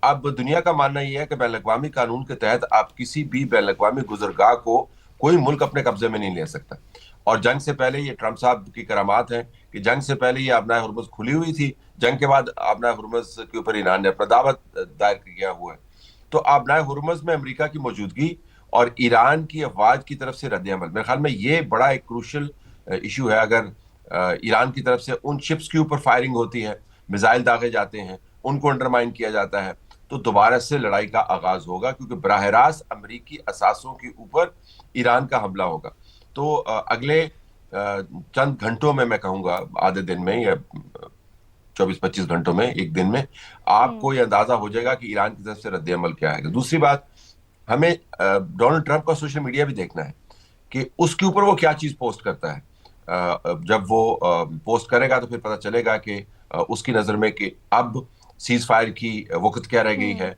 اب دنیا کا ماننا یہ ہے کہ بین الاقوامی قانون کے تحت آپ کسی بھی بین الاقوامی گزرگاہ کو کوئی ملک اپنے قبضے میں نہیں لے سکتا. اور جنگ سے پہلے یہ ٹرمپ صاحب کی کرامات ہیں کہ جنگ سے پہلے یہ آبنائے ہرمز کھلی ہوئی تھی, جنگ کے بعد آبنائے ہرمز کے اوپر ایران نے اپنا دعوت دائر کیا ہوا ہے. تو آبنائے ہرمز میں امریکہ کی موجودگی اور ایران کی افواج کی طرف سے رد عمل, میرے خیال میں یہ بڑا ایک کروشل ایشو ہے. اگر ایران کی طرف سے ان شپس کے اوپر فائرنگ ہوتی ہے, میزائل داغے جاتے ہیں, ان کو انڈرمائن کیا جاتا ہے, تو دوبارہ سے لڑائی کا آغاز ہوگا, کیونکہ براہ راست امریکی اثاثوں کے اوپر ایران کا حملہ ہوگا. تو اگلے چند گھنٹوں میں کہوں گا, آدھے دن میں یا 24-25 گھنٹوں میں, ایک دن میں آپ کو یہ اندازہ ہو جائے گا کہ ایران کی طرف سے رد عمل کیا ہے. دوسری بات, ہمیں ڈونلڈ ٹرمپ کا سوشل میڈیا بھی دیکھنا ہے کہ اس کے اوپر وہ کیا چیز پوسٹ کرتا ہے. جب وہ پوسٹ کرے گا تو پھر پتہ چلے گا کہ اس کی نظر میں کہ اب سیز فائر کی وقت کیا رہ گئی ہے,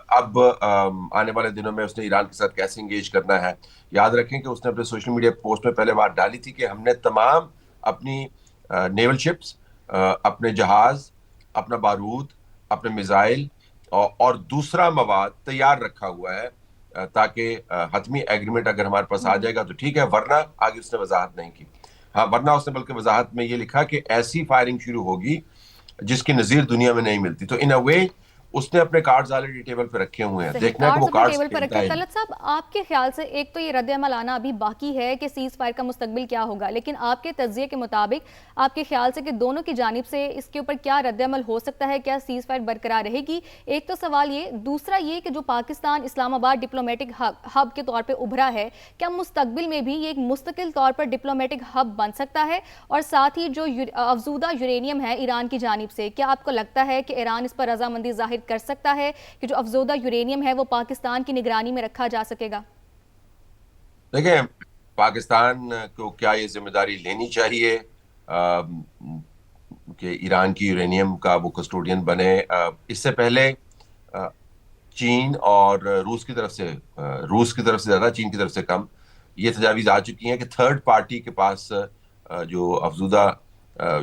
اب آنے والے دنوں میں اس نے ایران کے ساتھ کیسے انگیج کرنا ہے. یاد رکھیں کہ اس نے اپنے سوشل میڈیا پوسٹ میں پہلے بات ڈالی تھی کہ ہم نے تمام اپنی نیول شپس, اپنے جہاز, اپنا بارود, اپنے میزائل اور دوسرا مواد تیار رکھا ہوا ہے, تاکہ حتمی ایگریمنٹ اگر ہمارے پاس آ جائے گا تو ٹھیک ہے, ورنہ آگے اس نے وضاحت نہیں کی. ہاں, ورنہ اس نے بلکہ وضاحت میں یہ لکھا کہ ایسی فائرنگ شروع ہوگی جس کی نظیر دنیا میں نہیں ملتی. تو ان اے وے اس نے اپنے کارڈز آلریڈی ٹیبل پہ رکھے ہوئے ہیں, صحیح، دیکھنا ہے کہ کارڈز وہ اپنے کارڈز ٹیبل پر کھیلتا رکھے. ہے. طلعت صاحب، آپ کے خیال سے ایک تو یہ رد عمل آنا ابھی باقی ہے کہ سیز فائر کا مستقبل کیا ہوگا، لیکن آپ کے تجزیے کے مطابق آپ کے خیال سے کہ دونوں کی جانب سے اس کے اوپر کیا رد عمل ہو سکتا ہے؟ کیا سیز فائر برقرار رہے گی؟ ایک تو سوال یہ. دوسرا یہ کہ جو پاکستان اسلام آباد ڈپلومیٹک ہب کے طور پہ ابھرا ہے، کیا مستقبل میں بھی یہ ایک مستقل طور پر ڈپلومیٹک ہب بن سکتا ہے؟ اور ساتھ ہی جو افزودہ یورینیم ہے ایران کی جانب سے، کیا آپ کو لگتا ہے کہ ایران اس پر رضامندی ظاہر کر سکتا ہے کہ جو افزودہ یورینیم ہے وہ پاکستان کی نگرانی میں رکھا جا سکے گا؟ دیکھیں, پاکستان کو کیا یہ ذمہ داری لینی چاہیے کہ ایران کی یورینیم کا وہ کسٹوڈین بنے. اس سے پہلے چین اور روس کی طرف سے زیادہ, چین کی طرف سے کم, یہ تجاویز آ چکی ہیں کہ تھرڈ پارٹی کے پاس جو افزودہ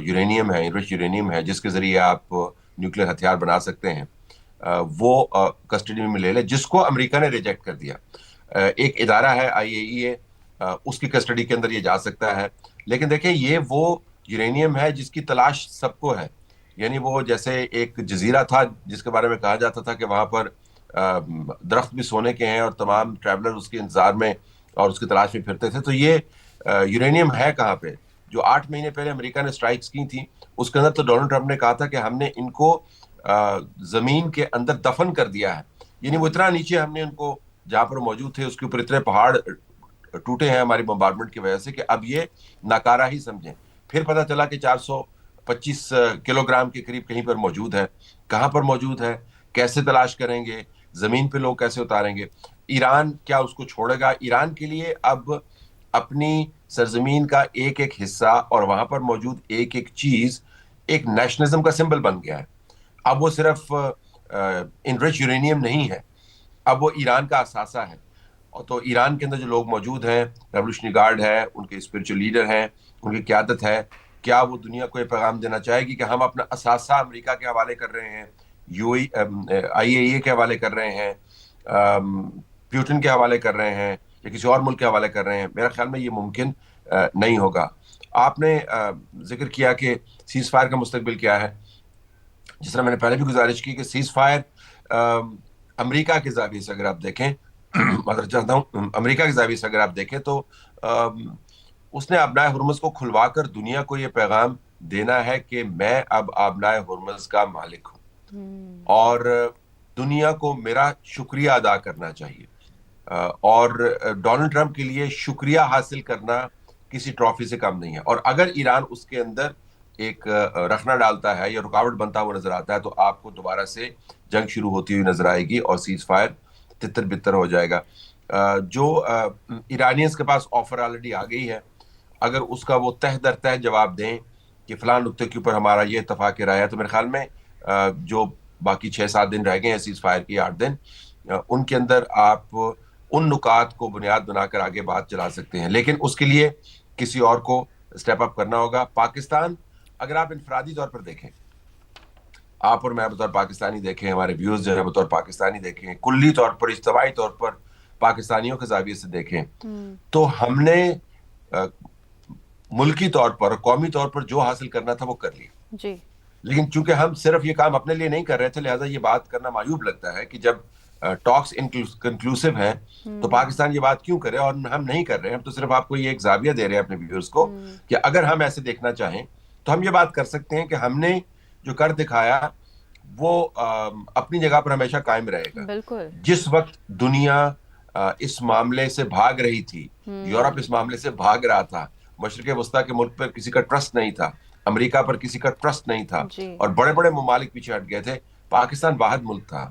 یورینیم ہے, انرچ یورینیم ہے, جس کے ذریعے آپ نیوکلیر ہتھیار بنا سکتے ہیں, وہ کسٹڈی میں لے لے, جس کو امریکہ نے ریجیکٹ کر دیا. ایک ادارہ ہے IAEA, اس کی کسٹڈی کے اندر یہ جا سکتا ہے. لیکن دیکھیں, یہ وہ یورینیم ہے جس کی تلاش سب کو ہے. یعنی وہ جیسے ایک جزیرہ تھا جس کے بارے میں کہا جاتا تھا کہ وہاں پر درخت بھی سونے کے ہیں اور تمام ٹریولر اس کے انتظار میں اور اس کی تلاش میں پھرتے تھے. تو یہ یورینیم ہے کہاں پہ؟ جو 8 مہینے پہلے امریکہ نے اسٹرائکس کی تھیں, اس کے اندر تو ڈونلڈ ٹرمپ نے کہا تھا کہ ہم نے ان کو زمین کے اندر دفن کر دیا ہے. یعنی وہ اتنا نیچے ہم نے ان کو, جہاں پر موجود تھے اس کے اوپر اتنے پہاڑ ٹوٹے ہیں ہماری بمبارڈمنٹ کی وجہ سے کہ اب یہ ناکارہ ہی سمجھیں. پھر پتہ چلا کہ 425 کلو گرام کے قریب کہیں پر موجود ہے. کہاں پر موجود ہے, کیسے تلاش کریں گے, زمین پہ لوگ کیسے اتاریں گے؟ ایران کیا اس کو چھوڑے گا؟ ایران کے لیے اب اپنی سرزمین کا ایک ایک حصہ اور وہاں پر موجود ایک ایک چیز ایک نیشنلزم کا سمبل بن گیا ہے. اب وہ صرف انرچ یورینیم نہیں ہے, اب وہ ایران کا اثاثہ ہے. اور تو ایران کے اندر جو لوگ موجود ہیں, ریولوشنری گارڈ ہے, ان کے اسپرچل لیڈر ہیں, ان کی قیادت ہے, کیا وہ دنیا کو یہ پیغام دینا چاہے گی کہ ہم اپنا اثاثہ امریکہ کے حوالے کر رہے ہیں, IAEA کے حوالے کر رہے ہیں, پیوٹن کے حوالے کر رہے ہیں, یا کسی اور ملک کے حوالے کر رہے ہیں؟ میرا خیال میں یہ ممکن نہیں ہوگا. آپ نے ذکر کیا کہ سیز فائر کا مستقبل کیا ہے. جس طرح میں نے پہلے بھی گزارش کی کہ سیز فائر امریکہ کے زاویے سے اگر آپ دیکھیں, معذرت چاہتا ہوں, امریکہ کے زاویے سے اگر آپ دیکھیں تو اس نے آبنائے ہرمز کو کھلوا کر دنیا کو یہ پیغام دینا ہے کہ میں اب آبنائے ہرمز کا مالک ہوں اور دنیا کو میرا شکریہ ادا کرنا چاہیے. اور ڈونلڈ ٹرمپ کے لیے شکریہ حاصل کرنا کسی ٹرافی سے کم نہیں ہے. اور اگر ایران اس کے اندر ایک رخنہ ڈالتا ہے یا رکاوٹ بنتا ہوا نظر آتا ہے تو آپ کو دوبارہ سے جنگ شروع ہوتی ہوئی نظر آئے گی اور سیز فائر تتر بتر ہو جائے گا. جو ایرانیز کے پاس آفر آلریڈی آ گئی ہے, اگر اس کا وہ تہ در تہ جواب دیں کہ فلاں نقطے کے اوپر ہمارا یہ اتفاق رائے ہے, تو میرے خیال میں جو باقی 6-7 دن رہ گئے ہیں سیز فائر کی, 8 دن, ان کے اندر آپ ان نکات کو بنیاد بنا کر آگے بات چلا سکتے ہیں. لیکن اس کے لیے کسی اور کو اسٹیپ اپ کرنا ہوگا. پاکستان, اگر آپ انفرادی طور پر دیکھیں آپ اور میں بطور پاکستانی دیکھیں, ہمارے ویوز جو ہے بطور پاکستانی دیکھیں, کلی طور پر اجتماعی طور پر پاکستانیوں کے زاویے سے دیکھیں, تو ہم نے ملکی طور پر, قومی طور پر جو حاصل کرنا تھا وہ کر لیا. جی لیکن چونکہ ہم صرف یہ کام اپنے لیے نہیں کر رہے تھے, لہٰذا یہ بات کرنا معیوب لگتا ہے کہ جب ٹاکس کنکلوسیو ہیں تو پاکستان یہ بات کیوں کرے, اور ہم نہیں کر رہے. ہم تو صرف آپ کو یہ ایک زاویہ دے رہے ہیں اپنے ویورز کو کہ اگر ہم ایسے دیکھنا چاہیں تو ہم یہ بات کر سکتے ہیں کہ ہم نے جو کر دکھایا وہ اپنی جگہ پر ہمیشہ قائم رہے گا. بالکل. جس وقت دنیا اس معاملے سے بھاگ رہی تھی, یورپ اس معاملے سے بھاگ رہا تھا, مشرق وسطیٰ کے ملک پر کسی کا ٹرسٹ نہیں تھا, امریکہ پر کسی کا ٹرسٹ نہیں تھا, جی اور بڑے بڑے ممالک پیچھے ہٹ گئے تھے, پاکستان واحد ملک تھا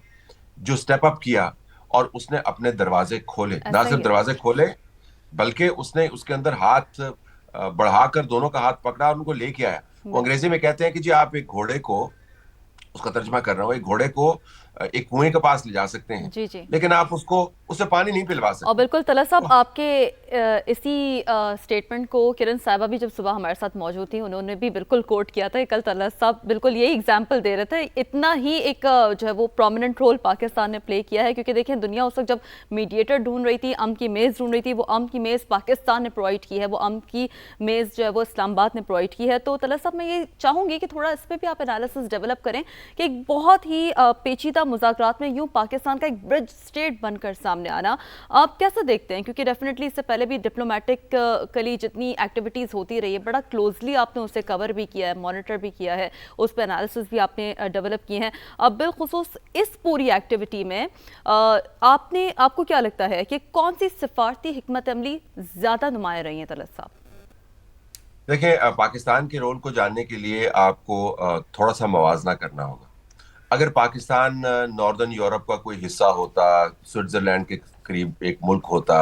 جو سٹیپ اپ کیا اور اس نے اپنے دروازے کھولے. نہ ایسا ہی صرف ہے. دروازے کھولے بلکہ اس نے اس کے اندر ہاتھ بڑھا کر دونوں کا ہاتھ پکڑا اور ان کو لے کے آیا. وہ انگریزی میں کہتے ہیں کہ جی آپ ایک گھوڑے کو, اس کا ترجمہ کر رہا ہوں, ایک گھوڑے کو ایک کنویں کے پاس لے جا سکتے ہیں, جی جی. لیکن آپ اسے پانی نہیں پلوا اور سکتے. بالکل طلعت صاحب, آپ کے اسی سٹیٹمنٹ کو کرن صاحبہ بھی جب صبح ہمارے ساتھ موجود تھی, انہوں نے بھی بالکل کوٹ کیا تھا. کل طلعت صاحب بالکل یہی ایگزامپل دے رہے تھے. اتنا ہی ایک جو ہے وہ پرومیننٹ رول پاکستان نے پلے کیا ہے, کیونکہ دیکھیں دنیا اس وقت جب میڈیٹر ڈھونڈ رہی تھی, امن کی میز ڈھونڈ رہی تھی, وہ امن کی میز پاکستان نے پرووائڈ کی ہے, وہ امن کی میز جو ہے وہ اسلام آباد نے پرووائڈ کی ہے. تو طلعت صاحب میں یہ چاہوں گی کہ تھوڑا اس پہ بھی آپ انالیسس ڈیولپ کریں کہ ایک بہت ہی پیچیدہ مذاکرات میں یوں پاکستان کا ایک برج اسٹیٹ بن کر سامنے آنا آپ کیسا دیکھتے ہیں؟ کیونکہ ڈیفینیٹلی اس سے پہلے بھی ڈپلومیٹک کلی جتنی ایکٹیویٹیز ہوتی رہی ہے, بڑا کلوزلی آپ نے اسے کور بھی کیا ہے, مانیٹر بھی کیا ہے, اس پہ انالیسس بھی آپ نے ڈیولپ کیے ہیں. اب بالخصوص اس پوری ایکٹیویٹی میں آپ کو کیا لگتا ہے کہ کون سی سفارتی حکمت عملی زیادہ نمایاں رہی ہیں طلعت صاحب؟ دیکھیں, پاکستان کے رول کو جاننے کے لیے آپ کو تھوڑا سا موازنہ کرنا ہوگا. اگر پاکستان ناردرن یورپ کا کوئی حصہ ہوتا, سوئٹزرلینڈ کے قریب ایک ملک ہوتا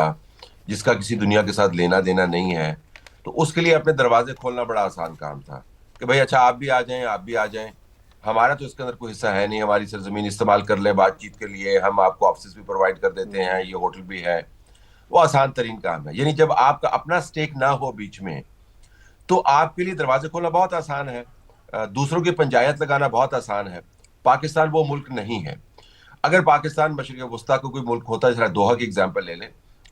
جس کا کسی دنیا کے ساتھ لینا دینا نہیں ہے, تو اس کے لیے اپنے دروازے کھولنا بڑا آسان کام تھا کہ بھائی اچھا آپ بھی آ جائیں, آپ بھی آ جائیں, ہمارا تو اس کے اندر کوئی حصہ ہے نہیں, ہماری سرزمین استعمال کر لیں بات چیت کے لیے, ہم آپ کو آفسز بھی پرووائڈ کر دیتے ہیں, یہ ہوٹل بھی ہے. وہ آسان ترین کام ہے. یعنی جب آپ کا اپنا سٹیک نہ ہو بیچ میں تو آپ کے لیے دروازے کھولنا بہت آسان ہے, دوسروں کی پنجایت لگانا بہت آسان ہے. پاکستان وہ ملک نہیں ہے. اگر پاکستان مشرق وسطیٰ کو کوئی ملک ہوتا ہے, جیسا دوحہ کی اگزامپل لے لیں,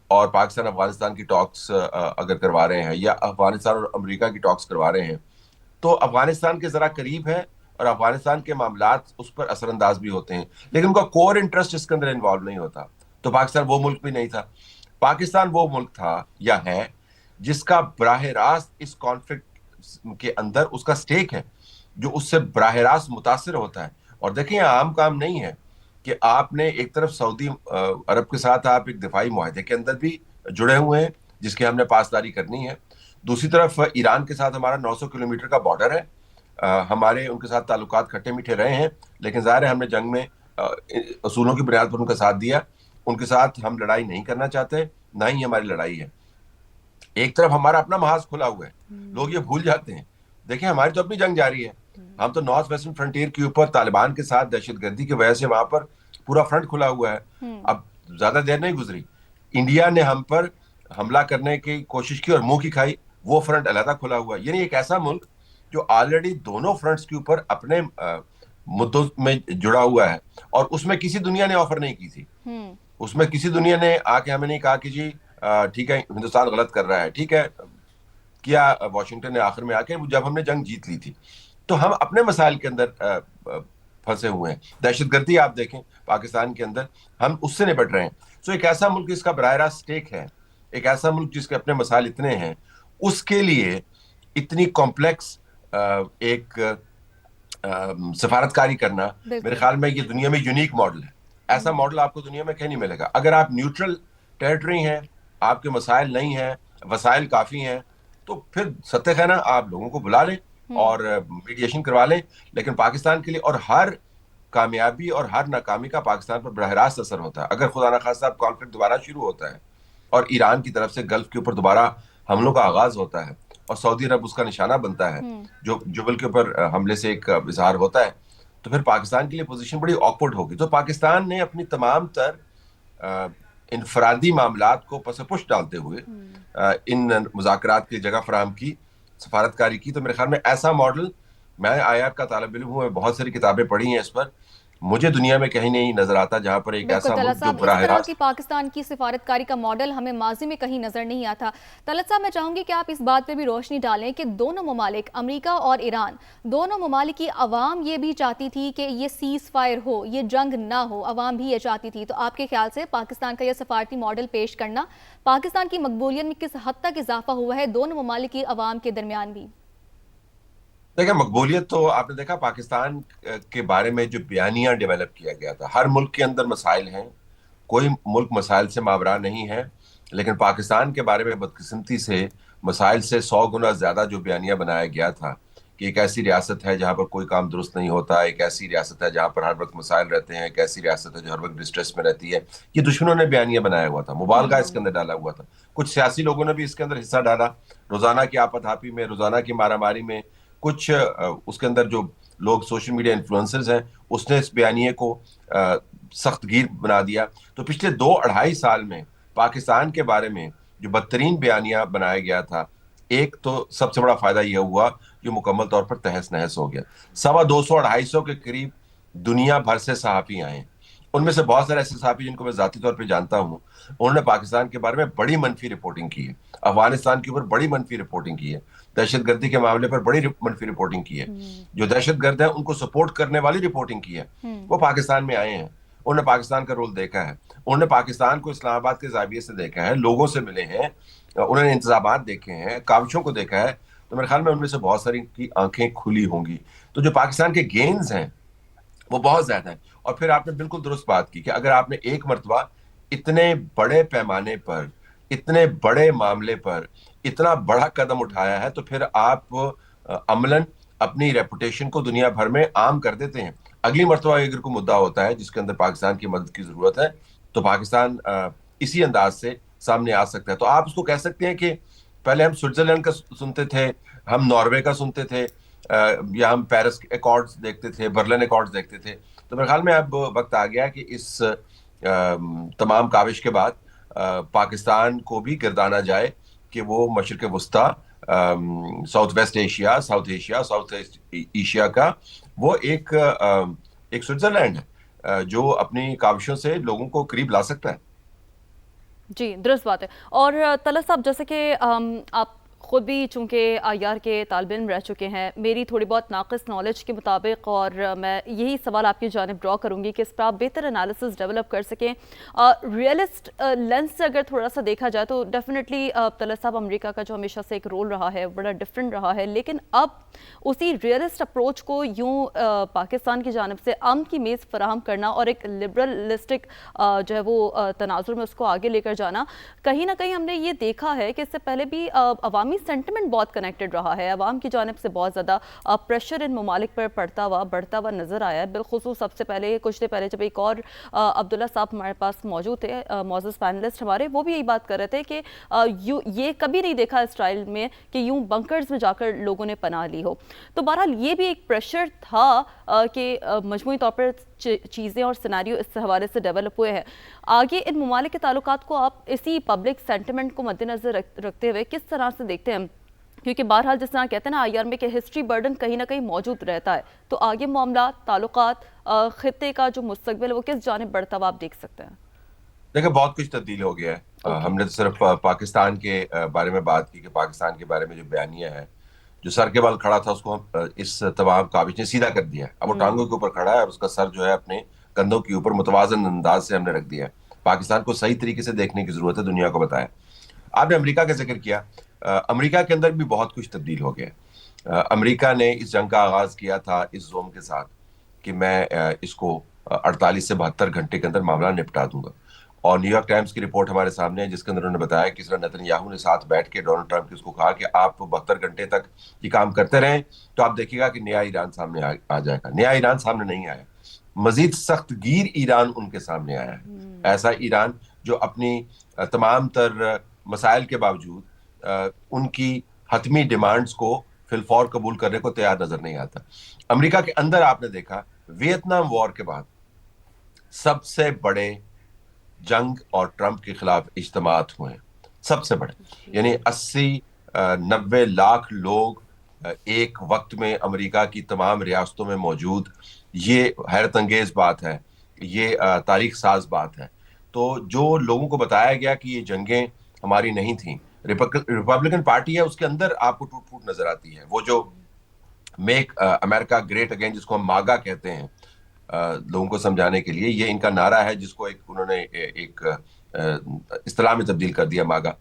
اور پاکستان افغانستان کی ٹاکس اگر کروا رہے ہیں, یا افغانستان اور امریکہ کی ٹاکس کروا رہے ہیں, تو افغانستان کے ذرا قریب ہے اور افغانستان کے معاملات اس پر اثر انداز بھی ہوتے ہیں, لیکن ان کا کور انٹرسٹ اس کے اندر انوالو نہیں ہوتا. تو پاکستان وہ ملک بھی نہیں تھا. پاکستان وہ ملک تھا یا ہے جس کا براہ راست اس کانفلکٹ کے اندر اس کا سٹیک ہے, جو اس سے براہ راست متاثر ہوتا ہے. اور دیکھیں یہ عام کام نہیں ہے کہ آپ نے ایک طرف سعودی عرب کے ساتھ آپ ایک دفاعی معاہدے کے اندر بھی جڑے ہوئے ہیں جس کی ہم نے پاسداری کرنی ہے, دوسری طرف ایران کے ساتھ ہمارا 900 کلومیٹر کا بارڈر ہے, ہمارے ان کے ساتھ تعلقات کھٹے میٹھے رہے ہیں, لیکن ظاہر ہے ہم نے جنگ میں اصولوں کی بنیاد پر ان کا ساتھ دیا. ان کے ساتھ ہم لڑائی نہیں کرنا چاہتے, نہ ہی ہماری لڑائی ہے. ایک طرف ہمارا اپنا محاذ کھلا ہوا ہے, لوگ یہ بھول جاتے ہیں. دیکھیں ہماری تو اپنی جنگ جاری ہے, ہم تو نارتھ ویسٹرن فرنٹیر کے اوپر طالبان کے ساتھ دہشت گردی کی وجہ سے وہاں پر پورا فرنٹ کھلا ہوا ہے. اب زیادہ دیر نہیں گزری, انڈیا نے ہم پر حملہ کرنے کی کوشش کی اور منہ کی کھائی, وہ فرنٹ علیحدہ کھلا ہوا ہے. یعنی ایک ایسا ملک جو آلریڈی دونوں فرنٹس کے اوپر اپنے مدوں میں جڑا ہوا ہے, اور اس میں کسی دنیا نے آفر نہیں کی تھی, اس میں کسی دنیا نے آ کے ہمیں نہیں کہا کہ جی ٹھیک ہے ہندوستان غلط کر رہا ہے, ٹھیک ہے کیا واشنگٹن نے آخر میں آ کے, جب ہم نے جنگ جیت لی تھی. تو ہم اپنے مسائل کے اندر پھنسے ہوئے ہیں. دہشت گردی آپ دیکھیں پاکستان کے اندر, ہم اس سے نپٹ رہے ہیں. سو ایک ایسا ملک جس کا براہ راست سٹیک ہے, ایک ایسا ملک جس کے اپنے مسائل اتنے ہیں, اس کے لیے اتنی کمپلیکس ایک سفارتکاری کرنا میرے خیال میں یہ دنیا میں یونیک ماڈل ہے. ایسا ماڈل آپ کو دنیا میں کہیں نہیں ملے گا. اگر آپ نیوٹرل ٹیریٹری ہیں, آپ کے مسائل نہیں ہیں, وسائل کافی ہیں, تو پھر ستہ خانہ آپ لوگوں کو بلا لیں اور میڈیشن کروا لیں. لیکن پاکستان کے لیے اور ہر کامیابی اور ہر ناکامی کا پاکستان پر براہ راست اثر ہوتا ہے. اگر خدا نخواستہ کانفلکٹ دوبارہ شروع ہوتا ہے اور ایران کی طرف سے گلف کے اوپر دوبارہ حملوں کا آغاز ہوتا ہے اور سعودی عرب اس کا نشانہ بنتا ہے, جو جبل کے اوپر حملے سے ایک اظہار ہوتا ہے, تو پھر پاکستان کے لیے پوزیشن بڑی آکورڈ ہوگی. تو پاکستان نے اپنی تمام تر انفرادی معاملات کو پس پش ڈالتے ہوئے ان مذاکرات کی جگہ فراہم کی, سفارتکاری کی. تو میرے خیال میں ایسا ماڈل میں IR کا طالب علم ہوں, میں بہت ساری کتابیں پڑھی ہیں اس پر, مجھے دنیا میں کہیں نہیں نظر آتا جہاں پر ایک بالکل ایسا طلعت ملک جو صاحب، اس براہ طرح کی راست. پاکستان کی سفارتکاری کا ماڈل ہمیں ماضی میں کہیں نظر نہیں آتا. طلعت صاحب، میں چاہوں گی کہ آپ اس بات پہ بھی روشنی ڈالیں کہ دونوں ممالک امریکہ اور ایران، دونوں ممالک کی عوام یہ بھی چاہتی تھی کہ یہ سیز فائر ہو، یہ جنگ نہ ہو، عوام بھی یہ چاہتی تھی. تو آپ کے خیال سے پاکستان کا یہ سفارتی ماڈل پیش کرنا پاکستان کی مقبولیت میں کس حد تک اضافہ ہوا ہے دونوں ممالک کی عوام کے درمیان بھی؟ دیکھیں, مقبولیت تو آپ نے دیکھا پاکستان کے بارے میں جو بیانیہ ڈیولپ کیا گیا تھا. ہر ملک کے اندر مسائل ہیں, کوئی ملک مسائل سے ماورا نہیں ہے, لیکن پاکستان کے بارے میں بدقسمتی سے مسائل سے 100 گنا زیادہ جو بیانیہ بنایا گیا تھا کہ ایک ایسی ریاست ہے جہاں پر کوئی کام درست نہیں ہوتا, ایک ایسی ریاست ہے جہاں پر ہر وقت مسائل رہتے ہیں, ایک ایسی ریاست ہے جو ہر وقت ڈسٹریس میں رہتی ہے. یہ دشمنوں نے بیانیہ بنایا ہوا تھا, مبالغہ اس کے اندر ڈالا ہوا تھا. کچھ سیاسی لوگوں نے بھی اس کے اندر حصہ ڈالا, روزانہ کی آپت ہاپی میں, روزانہ کی مارا ماری میں. کچھ اس کے اندر جو لوگ سوشل میڈیا انفلوئنسرز ہیں, اس نے اس بیانیے کو سخت گیر بنا دیا. تو پچھلے 2-2.5 سال میں پاکستان کے بارے میں جو بدترین بیانیہ بنایا گیا تھا, ایک تو سب سے بڑا فائدہ یہ ہوا جو مکمل طور پر تہس نہس ہو گیا. 250-250 کے قریب دنیا بھر سے صحافی آئے ہیں. ان میں سے بہت سارے ایسے صحافی جن کو میں ذاتی طور پہ جانتا ہوں, انہوں نے پاکستان کے بارے میں بڑی منفی رپورٹنگ کی ہے, افغانستان کے اوپر بڑی منفی رپورٹنگ کی ہے, دہشت گردی کے معاملے پر بڑی منفی رپورٹنگ کی ہے. جو دہشت گرد ہیں ان کو سپورٹ کرنے والی رپورٹنگ کی ہے, وہ پاکستان میں آئے ہیں. انہوں نے پاکستان کا رول دیکھا ہے, انہوں نے پاکستان کو اسلام آباد کے زاویے سے دیکھا ہے, لوگوں سے ملے ہیں, انہوں نے انتظامات دیکھے ہیں, کاوشوں کو دیکھا ہے. تو میرے خیال میں ان میں سے بہت ساری کی آنکھیں کھلی ہوں گی. تو جو پاکستان کے گینز ہیں وہ بہت زیادہ ہیں. اور پھر آپ نے بالکل درست بات کی کہ اگر آپ نے ایک مرتبہ اتنے بڑے پیمانے پر, اتنے بڑے معاملے پر اتنا بڑا قدم اٹھایا ہے, تو پھر آپ عملاً اپنی ریپوٹیشن کو دنیا بھر میں عام کر دیتے ہیں. اگلی مرتبہ اگر کوئی مدعا ہوتا ہے جس کے اندر پاکستان کی مدد کی ضرورت ہے, تو پاکستان اسی انداز سے سامنے آ سکتا ہے. تو آپ اس کو کہہ سکتے ہیں کہ پہلے ہم سوئٹزرلینڈ کا سنتے تھے, ہم ناروے کا سنتے تھے, یا ہم پیرس ایکارڈز دیکھتے تھے, برلن ایکارڈز دیکھتے تھے. تو میرے خیال میں اب وقت آ گیا کہ اس تمام کاوش کے بعد پاکستان کو بھی گردانا جائے کہ وہ مشرق وسطیٰ, south waste Asia, south Asia, south Asia کا وہ ایک سوئٹزرلینڈ ہے جو اپنی کاوشوں سے لوگوں کو قریب لا سکتا ہے. جی درست بات ہے. اور طلعت صاحب، جیسے کہ آپ خود بھی چونکہ IR کے طالب علم رہ چکے ہیں، میری تھوڑی بہت ناقص نالج کے مطابق، اور میں یہی سوال آپ کی جانب ڈرا کروں گی کہ اس پر آپ بہتر انالیسس ڈیولپ کر سکیں. ریئلسٹ لینس سے اگر تھوڑا سا دیکھا جائے تو ڈیفینیٹلی طلعت صاحب، امریکہ کا جو ہمیشہ سے ایک رول رہا ہے بڑا ڈفرینٹ رہا ہے، لیکن اب اسی ریئلسٹ اپروچ کو یوں پاکستان کی جانب سے امن کی میز فراہم کرنا اور ایک لبرلسٹک جو ہے وہ تناظر میں اس کو آگے لے کر جانا، کہیں نہ کہیں ہم نے یہ دیکھا ہے کہ اس سے پہلے بھی عوامی سینٹیمنٹ بہت کنیکٹڈ رہا ہے، عوام کی جانب سے بہت زیادہ پریشر ان ممالک پر بڑھتا ہوا نظر آیا ہے. بالخصوص سب سے پہلے کچھ دیر پہلے جب ایک اور عبداللہ صاحب ہمارے پاس موجود تھے، معزز پینلسٹ ہمارے، وہ بھی یہی بات کر رہے تھے کہ یہ کبھی نہیں دیکھا اسرائیل میں کہ یوں بنکرز میں جا کر لوگوں نے پناہ لی ہو. تو بہرحال یہ بھی ایک پریشر تھا کہ مجموعی طور پر چیزیں اور سیناریو اس حوالے سے ڈیولپ ہوئے ہیں. آگے ان ممالک کے تعلقات کو آپ اسی پبلک سینٹیمنٹ کو مد نظر رکھتے ہوئے کس طرح سے دیکھتے ہیں؟ کیونکہ بہرحال جس طرح کہتے ہیں نا IR میں کہ ہسٹری برڈن کہیں نہ کہیں موجود رہتا ہے، تو آگے معاملات، تعلقات، خطے کا جو مستقبل ہے وہ کس جانب بڑھتا ہوا آپ دیکھ سکتے ہیں؟ دیکھیں, بہت کچھ تبدیل ہو گیا ہے. ہم نے تو صرف پاکستان کے بارے میں بات کی کہ پاکستان کے بارے میں جو بیانیہ ہے, جو سر کے بل کھڑا تھا اس کو اس تمام کاوش نے سیدھا کر دیا ہے. اب وہ ٹانگوں کے اوپر کھڑا ہے اور اس کا سر جو ہے اپنے کندھوں کے اوپر متوازن انداز سے ہم نے رکھ دیا ہے. پاکستان کو صحیح طریقے سے دیکھنے کی ضرورت ہے, دنیا کو بتایا. آپ نے امریکہ کا ذکر کیا, امریکہ کے اندر بھی بہت کچھ تبدیل ہو گیا. امریکہ نے اس جنگ کا آغاز کیا تھا اس زوم کے ساتھ کہ میں اس کو 48 سے 72 گھنٹے کے اندر معاملہ نپٹا دوں گا. اور نیو یارک ٹائمز کی رپورٹ ہمارے سامنے ہے جس کے اندر انہوں نے بتایا کہ اس طرح نیتن یاہو نے ساتھ بیٹھ کے ڈونلڈ ٹرمپ کی اس کو کہا کہ آپ 72 گھنٹے تک یہ کام کرتے رہیں تو آپ دیکھیے گا کہ نیا ایران سامنے آ جائے گا. نیا ایران سامنے نہیں آیا, مزید سخت گیر ایران ان کے سامنے آیا ہے. ایسا ایران جو اپنی تمام تر مسائل کے باوجود ان کی حتمی ڈیمانڈز کو فی الفور قبول کرنے کو تیار نظر نہیں آتا. امریکہ کے اندر آپ نے دیکھا ویتنام وار کے بعد سب سے بڑے جنگ اور ٹرمپ کے خلاف اجتماعات ہوئے ہیں, سب سے بڑے. یعنی 80-90 لاکھ لوگ ایک وقت میں امریکہ کی تمام ریاستوں میں موجود، یہ حیرت انگیز بات ہے، یہ تاریخ ساز بات ہے۔ تو جو لوگوں کو بتایا گیا کہ یہ جنگیں ہماری نہیں تھیں، ریپبلکن پارٹی ہے اس کے اندر آپ کو ٹوٹ پھوٹ نظر آتی ہے۔ وہ جو میک امریکہ گریٹ اگین، جس کو ہم ماگا کہتے ہیں، لوگوں کو سمجھانے کے لیے، یہ ان کا نعرہ ہے جس کو انہوں نے ایک اصطلاح میں تبدیل کر دیا، ماگا۔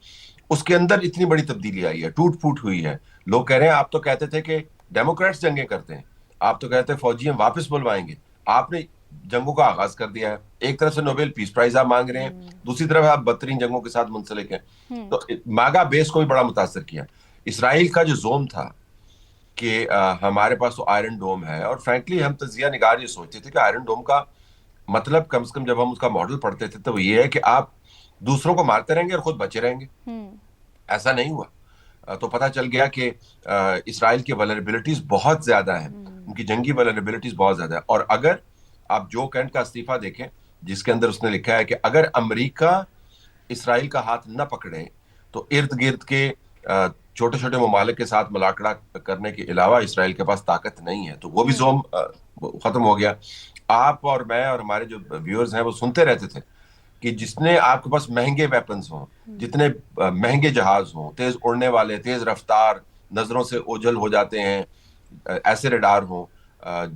اس کے اندر اتنی بڑی تبدیلی آئی ہے، ٹوٹ پھوٹ ہوئی ہے۔ لوگ کہہ رہے ہیں آپ تو کہتے تھے کہ ڈیموکریٹس جنگیں کرتے ہیں، آپ تو کہتے ہیں فوجی ہم واپس بلوائیں گے، آپ نے جنگوں کا آغاز کر دیا ہے۔ ایک طرف سے نوبیل پیس پرائز آپ مانگ رہے ہیں، دوسری طرف آپ بدترین جنگوں کے ساتھ منسلک ہیں۔ تو ماگا بیس کو بھی بڑا متاثر کیا۔ اسرائیل کا جو زوم تھا کہ ہمارے پاس تو آئرن ڈوم ہے، اور فرینکلی ہم تجزیہ نگار یہ سوچتے تھے کہ آئرن ڈوم کا مطلب کم سے کم جب ہم اس کا ماڈل پڑھتے تھے تو یہ ہے کہ آپ دوسروں کو مارتے رہیں گے اور خود بچے رہیں گے۔ ایسا نہیں ہوا۔ تو پتہ چل گیا کہ اسرائیل کی ولنریبلٹیز بہت زیادہ ہیں، ان کی جنگی ولنریبلٹیز بہت زیادہ ہیں۔ اور اگر آپ جو کینٹ کا استعفیٰ دیکھیں جس کے اندر اس نے لکھا ہے کہ اگر امریکہ اسرائیل کا ہاتھ نہ پکڑے تو ارد گرد کے چھوٹے چھوٹے ممالک کے ساتھ ملاقڑہ کرنے کے علاوہ اسرائیل کے پاس طاقت نہیں ہے، تو وہ بھی زوم ختم ہو گیا۔ آپ اور میں اور ہمارے جو ویورز ہیں وہ سنتے رہتے تھے کہ جس نے آپ کے پاس مہنگے ویپنز ہوں، جتنے مہنگے جہاز ہوں، تیز اڑنے والے، تیز رفتار، نظروں سے اوجھل ہو جاتے ہیں، ایسے ریڈار ہوں،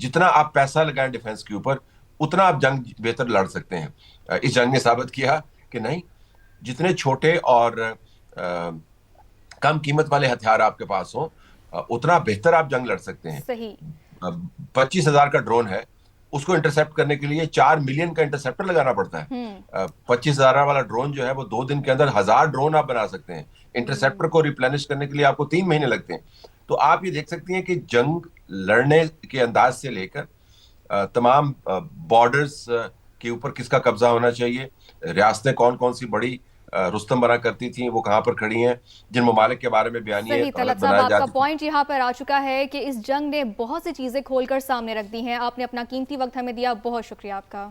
جتنا آپ پیسہ لگائیں ڈیفنس کے اوپر اتنا آپ جنگ بہتر لڑ سکتے ہیں۔ اس جنگ نے ثابت کیا کہ نہیں، جتنے چھوٹے اور کم قیمت والے ہتھیار آپ کے پاس ہوں اتنا بہتر آپ جنگ لڑ سکتے ہیں۔ صحیح۔ 25,000 کا ڈرون ہے، اس کو انٹرسیپٹ کرنے کے لیے 4 ملین کا انٹرسیپٹر لگانا پڑتا ہے۔ 25,000 والا ڈرون جو ہے وہ 2 دن کے اندر 1000 ڈرون آپ بنا سکتے ہیں۔ انٹرسیپٹر کو ریپلینش کرنے کے لیے آپ کو 3 مہینے لگتے ہیں۔ تو آپ یہ دیکھ سکتی ہیں کہ جنگ لڑنے کے انداز سے لے کر تمام بارڈرز کے اوپر کس کا قبضہ ہونا چاہیے، ریاستیں کون کون سی بڑی رستم بنا کرتی تھیں وہ کہاں پر کھڑی ہیں، جن ممالک کے بارے میں بیانیے صحیح طلعت صاحب، بنائے آپ کا جاتے تھے۔ پوائنٹ یہاں پر آ چکا ہے کہ اس جنگ نے بہت سی چیزیں کھول کر سامنے رکھ دی ہیں۔ آپ نے اپنا قیمتی وقت ہمیں دیا، بہت شکریہ آپ کا۔